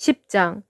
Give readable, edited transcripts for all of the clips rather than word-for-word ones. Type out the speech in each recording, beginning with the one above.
10장.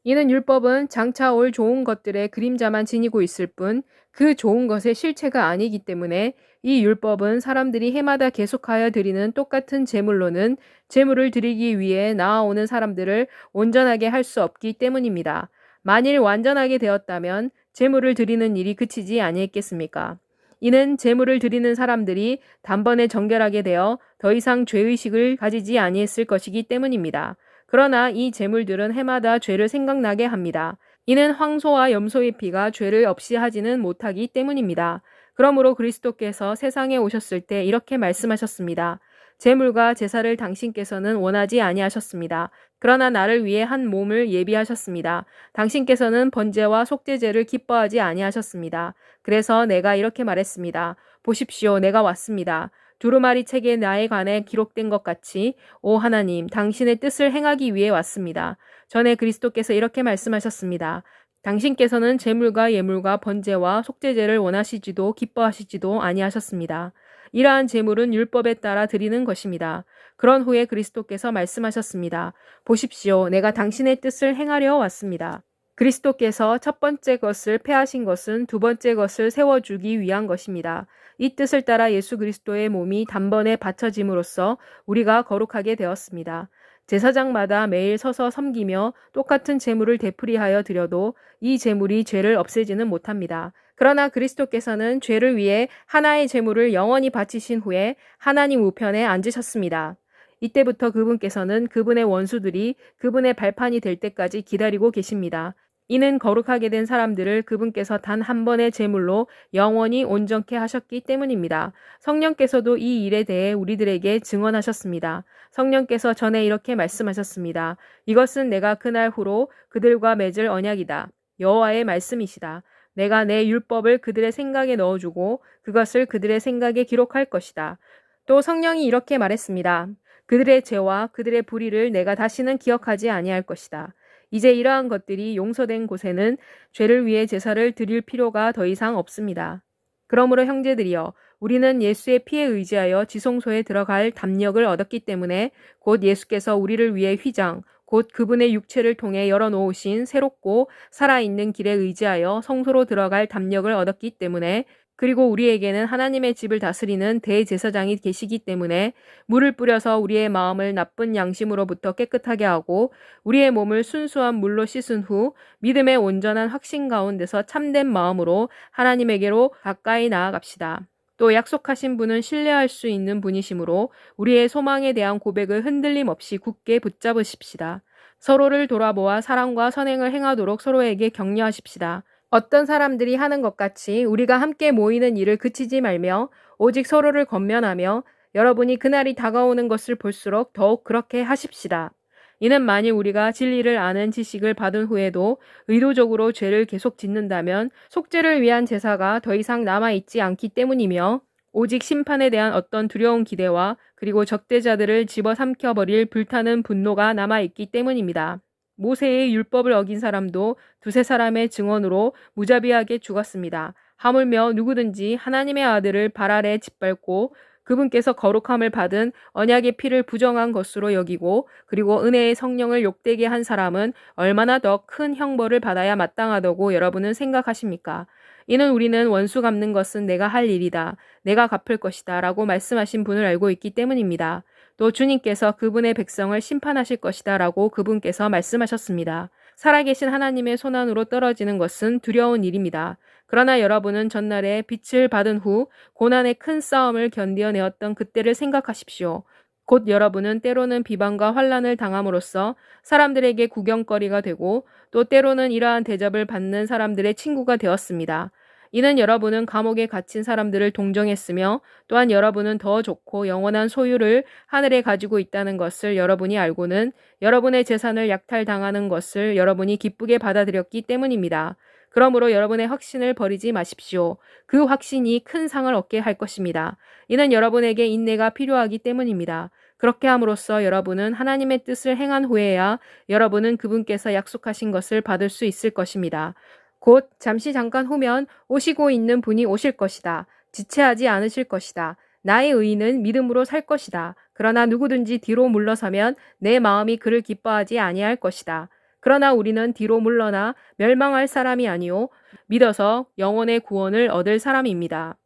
이는 율법은 장차 올 좋은 것들의 그림자만 지니고 있을 뿐 그 좋은 것의 실체가 아니기 때문에 이 율법은 사람들이 해마다 계속하여 드리는 똑같은 제물로는 제물을 드리기 위해 나아오는 사람들을 온전하게 할 수 없기 때문입니다. 만일 완전하게 되었다면 제물을 드리는 일이 그치지 아니했겠습니까? 이는 제물을 드리는 사람들이 단번에 정결하게 되어 더 이상 죄의식을 가지지 아니했을 것이기 때문입니다. 그러나 이 제물들은 해마다 죄를 생각나게 합니다. 이는 황소와 염소의 피가 죄를 없이 하지는 못하기 때문입니다. 그러므로 그리스도께서 세상에 오셨을 때 이렇게 말씀하셨습니다. 제물과 제사를 당신께서는 원하지 아니하셨습니다. 그러나 나를 위해 한 몸을 예비하셨습니다. 당신께서는 번제와 속죄제를 기뻐하지 아니하셨습니다. 그래서 내가 이렇게 말했습니다. 보십시오, 내가 왔습니다. 두루마리 책에 나에 관해 기록된 것 같이 오 하나님, 당신의 뜻을 행하기 위해 왔습니다. 전에 그리스도께서 이렇게 말씀하셨습니다. 당신께서는 제물과 예물과 번제와 속죄제를 원하시지도 기뻐하시지도 아니하셨습니다. 이러한 제물은 율법에 따라 드리는 것입니다. 그런 후에 그리스도께서 말씀하셨습니다. 보십시오, 내가 당신의 뜻을 행하려 왔습니다. 그리스도께서 첫 번째 것을 폐하신 것은 두 번째 것을 세워주기 위한 것입니다. 이 뜻을 따라 예수 그리스도의 몸이 단번에 바쳐짐으로써 우리가 거룩하게 되었습니다. 제사장마다 매일 서서 섬기며 똑같은 제물을 되풀이하여 드려도 이 제물이 죄를 없애지는 못합니다. 그러나 그리스도께서는 죄를 위해 하나의 제물을 영원히 바치신 후에 하나님 우편에 앉으셨습니다. 이때부터 그분께서는 그분의 원수들이 그분의 발판이 될 때까지 기다리고 계십니다. 이는 거룩하게 된 사람들을 그분께서 단 한 번의 제물로 영원히 온전케 하셨기 때문입니다. 성령께서도 이 일에 대해 우리들에게 증언하셨습니다. 성령께서 전에 이렇게 말씀하셨습니다. 이것은 내가 그날 후로 그들과 맺을 언약이다. 여호와의 말씀이시다. 내가 내 율법을 그들의 생각에 넣어주고 그것을 그들의 생각에 기록할 것이다. 또 성령이 이렇게 말했습니다. 그들의 죄와 그들의 불의를 내가 다시는 기억하지 아니할 것이다. 이제 이러한 것들이 용서된 곳에는 죄를 위해 제사를 드릴 필요가 더 이상 없습니다. 그러므로 형제들이여, 우리는 예수의 피에 의지하여 지성소에 들어갈 담력을 얻었기 때문에 곧 예수께서 우리를 위해 휘장, 곧 그분의 육체를 통해 열어놓으신 새롭고 살아있는 길에 의지하여 성소로 들어갈 담력을 얻었기 때문에, 그리고 우리에게는 하나님의 집을 다스리는 대제사장이 계시기 때문에 물을 뿌려서 우리의 마음을 나쁜 양심으로부터 깨끗하게 하고 우리의 몸을 순수한 물로 씻은 후 믿음의 온전한 확신 가운데서 참된 마음으로 하나님에게로 가까이 나아갑시다. 또 약속하신 분은 신뢰할 수 있는 분이시므로 우리의 소망에 대한 고백을 흔들림 없이 굳게 붙잡으십시다. 서로를 돌아보아 사랑과 선행을 행하도록 서로에게 격려하십시다. 어떤 사람들이 하는 것 같이 우리가 함께 모이는 일을 그치지 말며 오직 서로를 권면하며 여러분이 그날이 다가오는 것을 볼수록 더욱 그렇게 하십시다. 이는 만일 우리가 진리를 아는 지식을 받은 후에도 의도적으로 죄를 계속 짓는다면 속죄를 위한 제사가 더 이상 남아있지 않기 때문이며 오직 심판에 대한 어떤 두려운 기대와 그리고 적대자들을 집어삼켜버릴 불타는 분노가 남아있기 때문입니다. 모세의 율법을 어긴 사람도 두세 사람의 증언으로 무자비하게 죽었습니다. 하물며 누구든지 하나님의 아들을 발 아래 짓밟고 그분께서 거룩함을 받은 언약의 피를 부정한 것으로 여기고 그리고 은혜의 성령을 욕되게 한 사람은 얼마나 더 큰 형벌을 받아야 마땅하다고 여러분은 생각하십니까? 이는 우리는 원수 갚는 것은 내가 할 일이다. 내가 갚을 것이다. 라고 말씀하신 분을 알고 있기 때문입니다. 또 주님께서 그분의 백성을 심판하실 것이다 라고 그분께서 말씀하셨습니다. 살아계신 하나님의 손안으로 떨어지는 것은 두려운 일입니다. 그러나 여러분은 전날에 빛을 받은 후 고난의 큰 싸움을 견뎌내었던 그때를 생각하십시오. 곧 여러분은 때로는 비방과 환난을 당함으로써 사람들에게 구경거리가 되고 또 때로는 이러한 대접을 받는 사람들의 친구가 되었습니다. 이는 여러분은 감옥에 갇힌 사람들을 동정했으며 또한 여러분은 더 좋고 영원한 소유를 하늘에 가지고 있다는 것을 여러분이 알고는 여러분의 재산을 약탈당하는 것을 여러분이 기쁘게 받아들였기 때문입니다. 그러므로 여러분의 확신을 버리지 마십시오. 그 확신이 큰 상을 얻게 할 것입니다. 이는 여러분에게 인내가 필요하기 때문입니다. 그렇게 함으로써 여러분은 하나님의 뜻을 행한 후에야 여러분은 그분께서 약속하신 것을 받을 수 있을 것입니다. 곧 잠시 잠깐 후면 오시고 있는 분이 오실 것이다. 지체하지 않으실 것이다. 나의 의인은 믿음으로 살 것이다. 그러나 누구든지 뒤로 물러서면 내 마음이 그를 기뻐하지 아니할 것이다. 그러나 우리는 뒤로 물러나 멸망할 사람이 아니요 믿어서 영혼의 구원을 얻을 사람입니다.